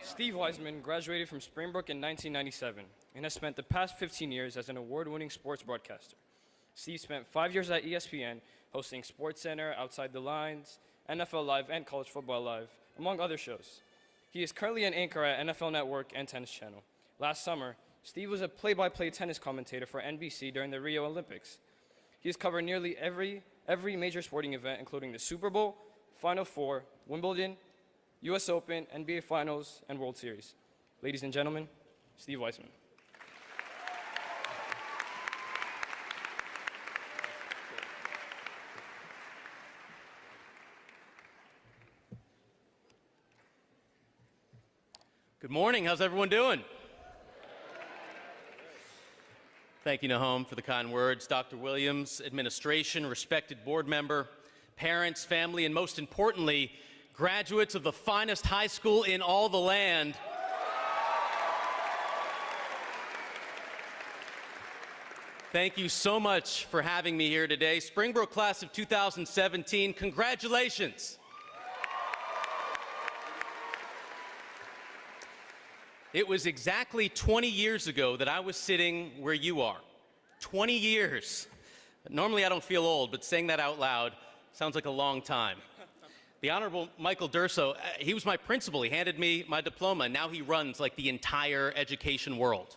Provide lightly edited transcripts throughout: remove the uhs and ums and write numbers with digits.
Steve Weisman graduated from Springbrook in 1997 and has spent the past 15 years as an award-winning sports broadcaster. Steve spent 5 years at ESPN hosting SportsCenter, Outside the Lines, NFL Live, and College Football Live, among other shows. He is currently an anchor at NFL Network and Tennis Channel. Last summer, Steve was a play-by-play tennis commentator for NBC during the Rio Olympics. He has covered nearly every major sporting event, including the Super Bowl, Final Four, Wimbledon, US Open, NBA Finals, and World Series. Ladies and gentlemen, Steve Weisman. Good morning. How's everyone doing? Thank you, Nahom, for the kind words. Dr. Williams, administration, respected board member, parents, family, and most importantly, graduates of the finest high school in all the land. Thank you so much for having me here today. Springbrook class of 2017, congratulations. It was exactly 20 years ago that I was sitting where you are. 20 years. Normally I don't feel old, but saying that out loud sounds like a long time. The Honorable Michael Durso, he was my principal. He handed me my diploma, and now he runs like the entire education world.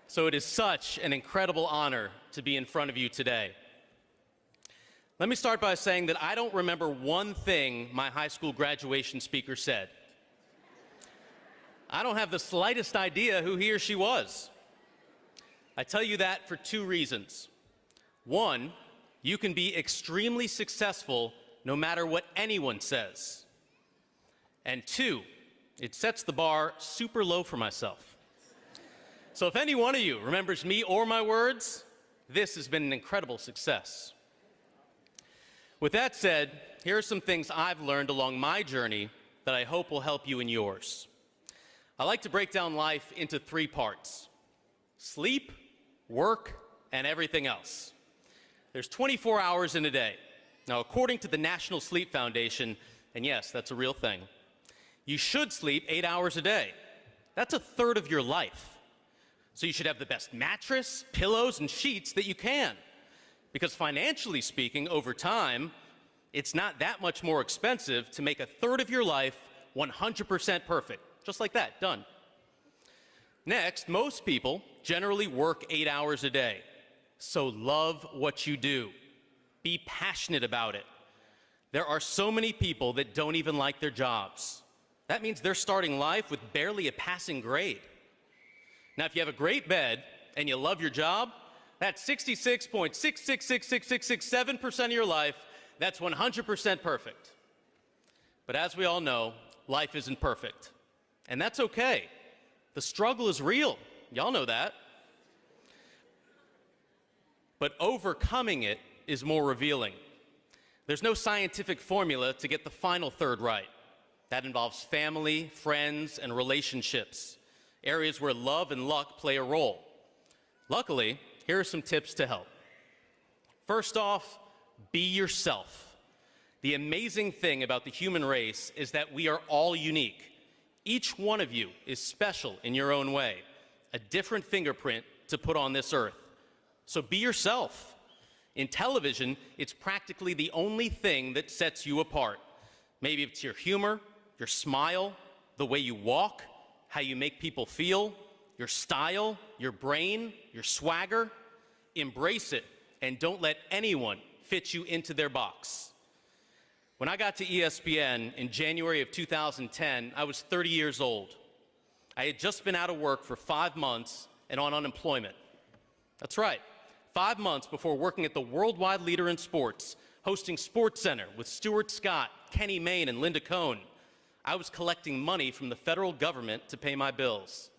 So it is such an incredible honor to be in front of you today. Let me start by saying that I don't remember one thing my high school graduation speaker said. I don't have the slightest idea who he or she was. I tell you that for two reasons. One, you can be extremely successful no matter what anyone says. And two, it sets the bar super low for myself. So if any one of you remembers me or my words, this has been an incredible success. With that said, here are some things I've learned along my journey that I hope will help you in yours. I like to break down life into three parts: sleep, work, and everything else. There's 24 hours in a day. Now, according to the National Sleep Foundation, and yes, that's a real thing, you should sleep 8 hours a day. That's a third of your life. So you should have the best mattress, pillows, and sheets that you can. Because financially speaking, over time, it's not that much more expensive to make a third of your life 100% perfect. Just like that, done. Next, most people generally work 8 hours a day. So love what you do. Be passionate about it. There are so many people that don't even like their jobs. That means they're starting life with barely a passing grade. Now, if you have a great bed and you love your job, that's 66.6666667% of your life. That's 100% perfect. But as we all know, life isn't perfect. And that's okay. The struggle is real. Y'all know that. But overcoming it is more revealing. There's no scientific formula to get the final third right. That involves family, friends, and relationships, areas where love and luck play a role. Luckily, here are some tips to help. First off, be yourself. The amazing thing about the human race is that we are all unique. Each one of you is special in your own way, a different fingerprint to put on this earth. So be yourself. In television, it's practically the only thing that sets you apart. Maybe it's your humor, your smile, the way you walk, how you make people feel, your style, your brain, your swagger. Embrace it and don't let anyone fit you into their box. When I got to ESPN in January of 2010, I was 30 years old. I had just been out of work for 5 months and on unemployment. That's right, 5 months before working at the worldwide leader in sports, hosting SportsCenter with Stuart Scott, Kenny Mayne, and Linda Cohn. I was collecting money from the federal government to pay my bills.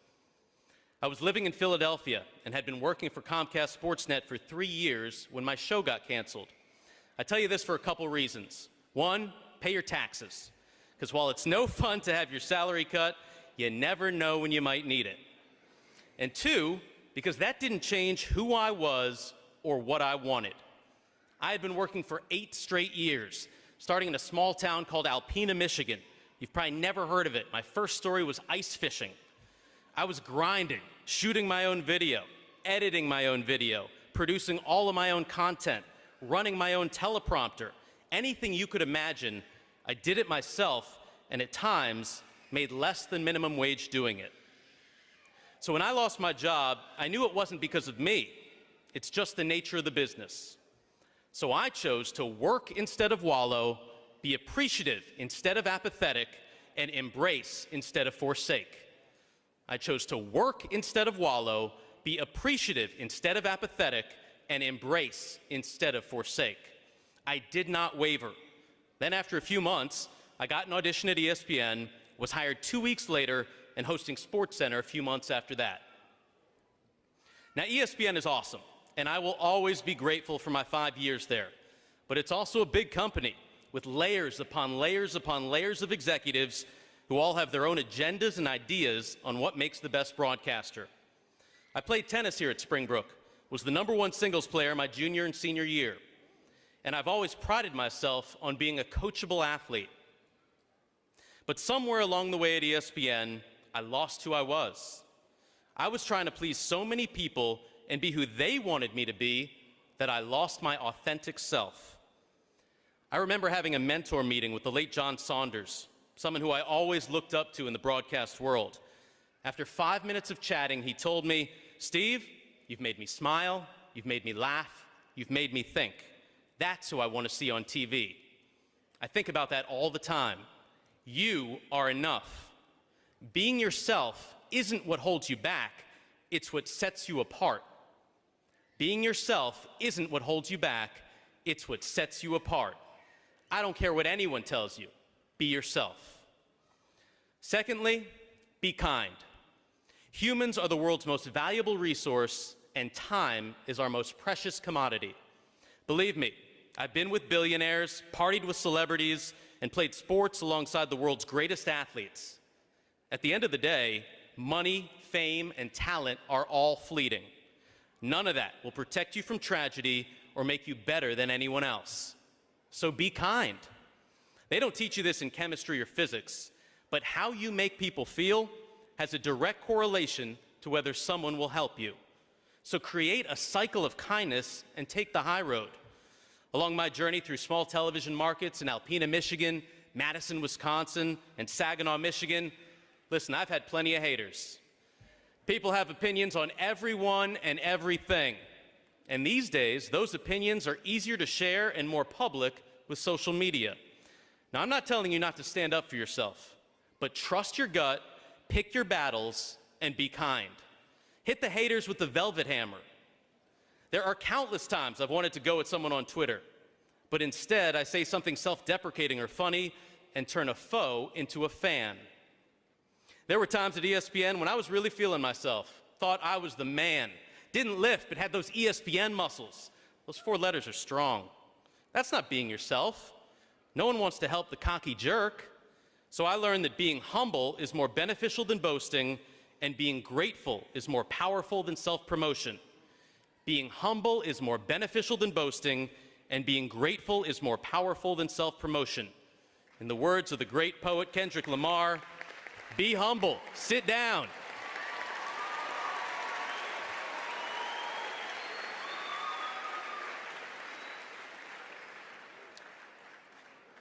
I was living in Philadelphia and had been working for Comcast Sportsnet for 3 years when my show got canceled. I tell you this for a couple reasons. One, pay your taxes, because while it's no fun to have your salary cut, you never know when you might need it. And two, because that didn't change who I was or what I wanted. I had been working for 8 straight years, starting in a small town called Alpena, Michigan, You've probably never heard of it. My first story was ice fishing. I was grinding, shooting my own video, editing my own video, producing all of my own content, running my own teleprompter. Anything you could imagine, I did it myself, and at times made less than minimum wage doing it. So when I lost my job, I knew it wasn't because of me. It's just the nature of the business. So I chose to work instead of wallow, be appreciative instead of apathetic, and embrace instead of forsake. I chose to work instead of wallow, be appreciative instead of apathetic, and embrace instead of forsake. I did not waver. Then after a few months, I got an audition at ESPN, was hired 2 weeks later, and hosting SportsCenter a few months after that. Now, ESPN is awesome, and I will always be grateful for my 5 years there. But it's also a big company with layers upon layers upon layers of executives who all have their own agendas and ideas on what makes the best broadcaster. I played tennis here at Springbrook, was the #1 singles player my junior and senior year, and I've always prided myself on being a coachable athlete. But somewhere along the way at ESPN, I lost who I was. I was trying to please so many people and be who they wanted me to be that I lost my authentic self. I remember having a mentor meeting with the late John Saunders, someone who I always looked up to in the broadcast world. After 5 minutes of chatting, he told me, "Steve, you've made me smile, you've made me laugh, you've made me think. That's who I want to see on TV." I think about that all the time. You are enough. Being yourself isn't what holds you back, it's what sets you apart. Being yourself isn't what holds you back, it's what sets you apart. I don't care what anyone tells you. Be yourself. Secondly, be kind. Humans are the world's most valuable resource, and time is our most precious commodity. Believe me, I've been with billionaires, partied with celebrities, and played sports alongside the world's greatest athletes. At the end of the day, money, fame, and talent are all fleeting. None of that will protect you from tragedy or make you better than anyone else. So be kind. They don't teach you this in chemistry or physics, but how you make people feel has a direct correlation to whether someone will help you. So create a cycle of kindness and take the high road. Along my journey through small television markets in Alpena, Michigan, Madison, Wisconsin, and Saginaw, Michigan, listen, I've had plenty of haters. People have opinions on everyone and everything. And these days, those opinions are easier to share and more public with social media. Now, I'm not telling you not to stand up for yourself, but trust your gut, pick your battles, and be kind. Hit the haters with the velvet hammer. There are countless times I've wanted to go at someone on Twitter, but instead I say something self-deprecating or funny and turn a foe into a fan. There were times at ESPN when I was really feeling myself, thought I was the man, didn't lift but had those ESPN muscles. Those 4 letters are strong. That's not being yourself. No one wants to help the cocky jerk. So I learned that being humble is more beneficial than boasting, and being grateful is more powerful than self-promotion. Being humble is more beneficial than boasting, and being grateful is more powerful than self-promotion. In the words of the great poet Kendrick Lamar, be humble, sit down.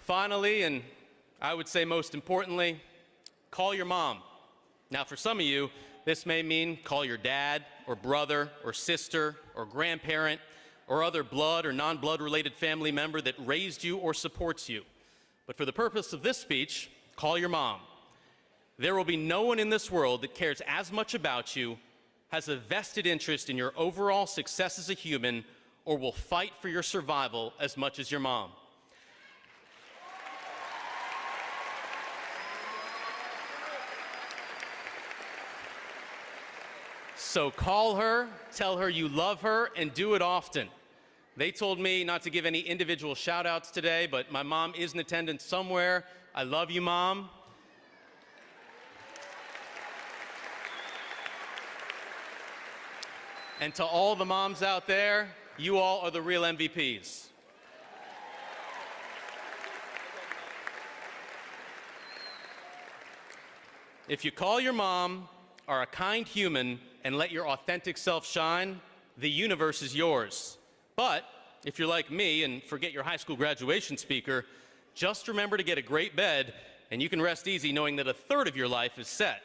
Finally, and I would say most importantly, call your mom. Now, for some of you, this may mean call your dad or brother or sister or grandparent or other blood or non-blood related family member that raised you or supports you. But for the purpose of this speech, call your mom. There will be no one in this world that cares as much about you, has a vested interest in your overall success as a human, or will fight for your survival as much as your mom. So call her, tell her you love her, and do it often. They told me not to give any individual shout-outs today, but my mom is in attendance somewhere. I love you, Mom. And to all the moms out there, you all are the real MVPs. If you call your mom, are a kind human, and let your authentic self shine, the universe is yours. But if you're like me and forget your high school graduation speaker, just remember to get a great bed, and you can rest easy knowing that a third of your life is set.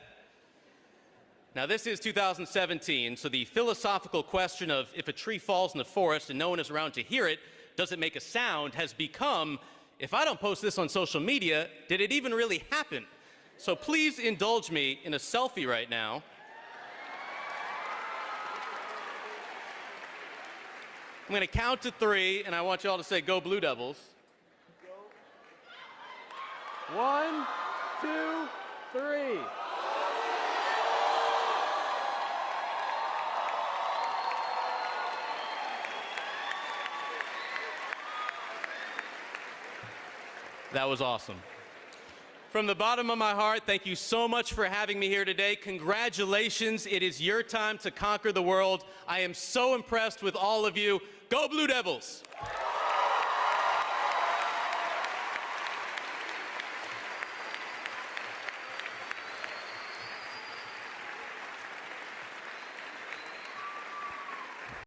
Now, this is 2017, so the philosophical question of if a tree falls in the forest and no one is around to hear it, does it make a sound, has become, if I don't post this on social media, did it even really happen? So please indulge me in a selfie right now. I'm going to count to 3, and I want you all to say, "Go Blue Devils." 1, 2, 3. That was awesome. From the bottom of my heart, thank you so much for having me here today. Congratulations. It is your time to conquer the world. I am so impressed with all of you. Go Blue Devils!